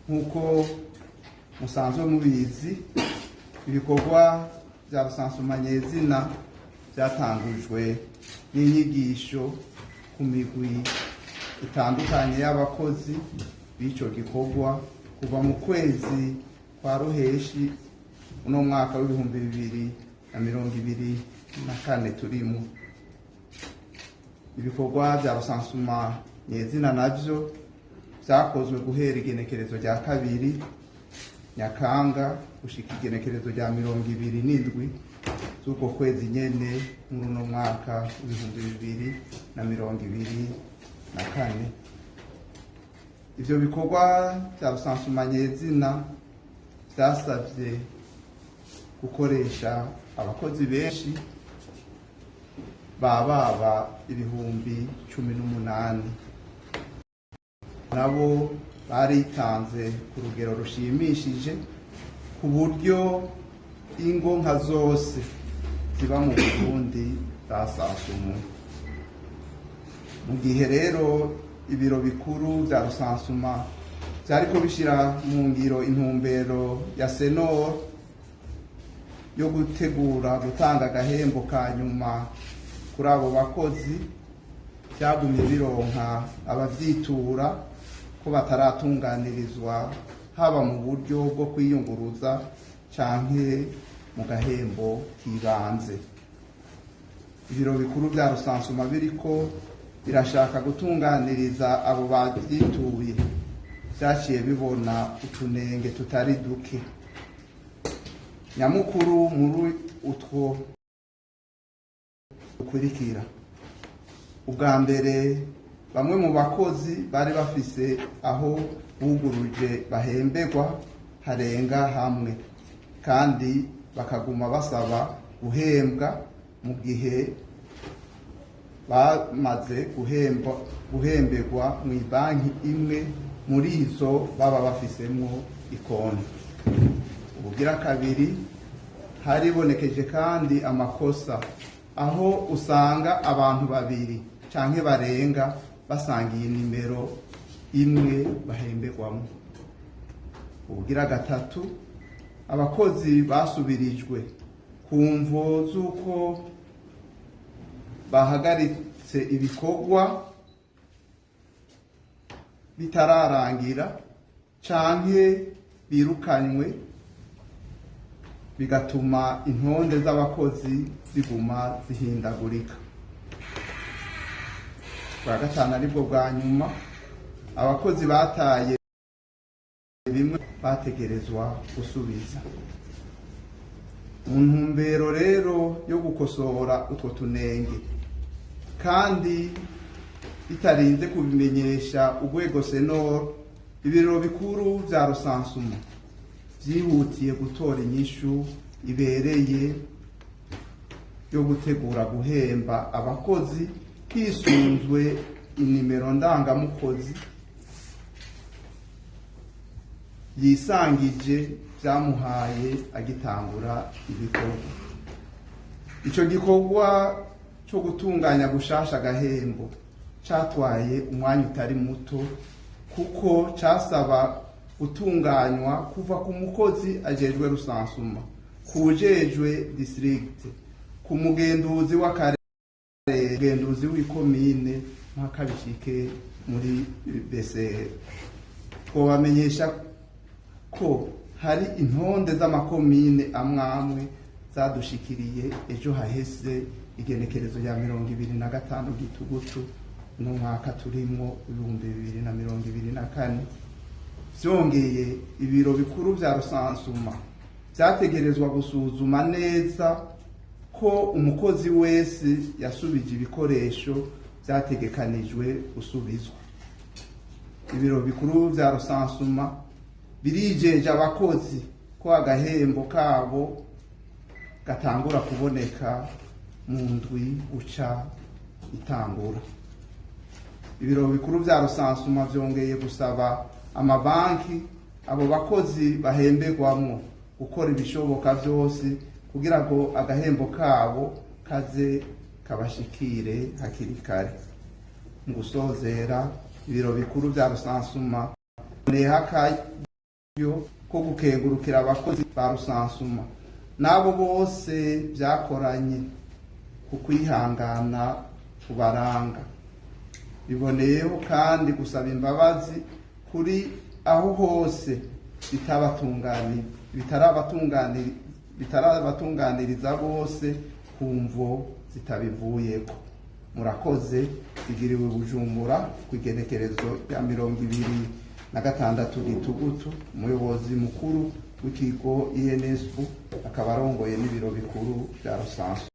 nk'uko musanzwe mubizi ibikorwa bya rusansuma nyezina byatangujwe n'inyigisho ku migwi itandukanye y'abakozi b'ico gikorwa kuva mu kwezi kwa ruheshi uno mwaka w'ibihumbi 2024 turimo. Ibikorwa bya rusansuma nyezina navyo vyakozwe guhera igenekerezo rya 2 Nyakanga gushika igenekerezo rya 27 z'uko kwezi nyene muri uno mwaka w'ibihumbi 2024. Ivyo bikorwa bya rusansuma nyezina vyasavye gukoresha abakozi benshi baba ibihumbi 18 nabo baritanze ku rugero rushimishije ku buryo ingo nka zose ziba mu Burundi zasasumwe. Mu gihe rero ibiro bikuru bya rusansuma byariko bishira mu ngiro intumbero ya Senor yo gutegura gutanga agahembo ka nyuma kuri abo bakozi, byagumye bironka abavyitura ko bataratunganirizwa haba mu buryo bwo kwiyunguruza canke mu gahembo kibanze. Ibiro bikuru bya rusansuma biriko birashaka gutunganiriza abo bavyituye vyaciye bibona utunenge tutari duke. Nyamukuru muri utwo ukurikira: ubwa mbere, bamwe mu bakozi bari bafise aho buguruje bahemberwa harenga hamwe, kandi bakaguma basaba guhembwa mu gihe bamaze guhemberwa mu banki imwe muri izo baba bafisemwo ikonti. Ubugira kabiri, haribonekeje kandi amakosa aho usanga abantu babiri canke barenga basangiye nimero imwe bahemberwamo. Ubugira gatatu, abakozi basubirijwe ku mvo z'uko bahagaritse ibikorwa bitararangira canke birukanywe, bigatuma intonde z'abakozi ziguma zihindagurika. Bwa gatanu aribwo bwa nyuma, abakozi bataye bimwe bategerezwa gusubiza. Mu ntumbero rero yo gukosora utwo tunenge kandi bitarinze kubimenyesha urwego Senor, ibiro bikuru vya rusansuma vyihutiye gutora inyishu ibereye yo gutegura guhemba abakozi hisunzwe inimero ndangamukozi yisangije vyamuhaye agitangura ibikorwa. Ico gikorwa cyo gutunganya gushasha agahembo catwaye umwanya utari muto, kuko casaba gutunganywa kuva ku mukozi ajejwe rusansuma, kujejwe district, ku mugenduzi w'akarere, mugenduzi w'ikomine, mpaka bishike muri BCR. Twobamenyesha ko hari intonde z'amakomine amwamwe zadushikiriye ejo haheze igenekerezo ya 25 Gitugutu no mwaka turimo 2024. Vyongeye, ibiro bikuru vya rusansuma vyategerezwa gusuzuma neza ko umukozi wese yasubije ibikoresho vyategekanijwe gusubizwa. Ibiro bikuru vya rusansuma birijeje abakozi ko agahembo kabo gatangura kuboneka mu ndwi uca itangura. Ibiro bikuru vya rusansuma vyongeye gusaba amabanki abo bakozi bahemberwamwo gukora ibishoboka vyose kugira ngo agahembo kabo kaze kabashikire hakiri kare. Mu gusozera, ibiro bikuru vya rusansuma ko gukengurukira abakozi ba rusansuma n'abo bose byakoranye ku kwihangana kubaranga. Biboneyeho kandi gusaba imbabazi kuri aho hose bitarabatunganiriza bose ku mvo zitabivuyeko. Murakoze. Igiriwe Bujumbura ku igenekerezo rya 26 Gitugutu. Umuyobozi mukuru w'ikigo INSP akaba arongoye n'ibiro bikuru bya Rusanzwe.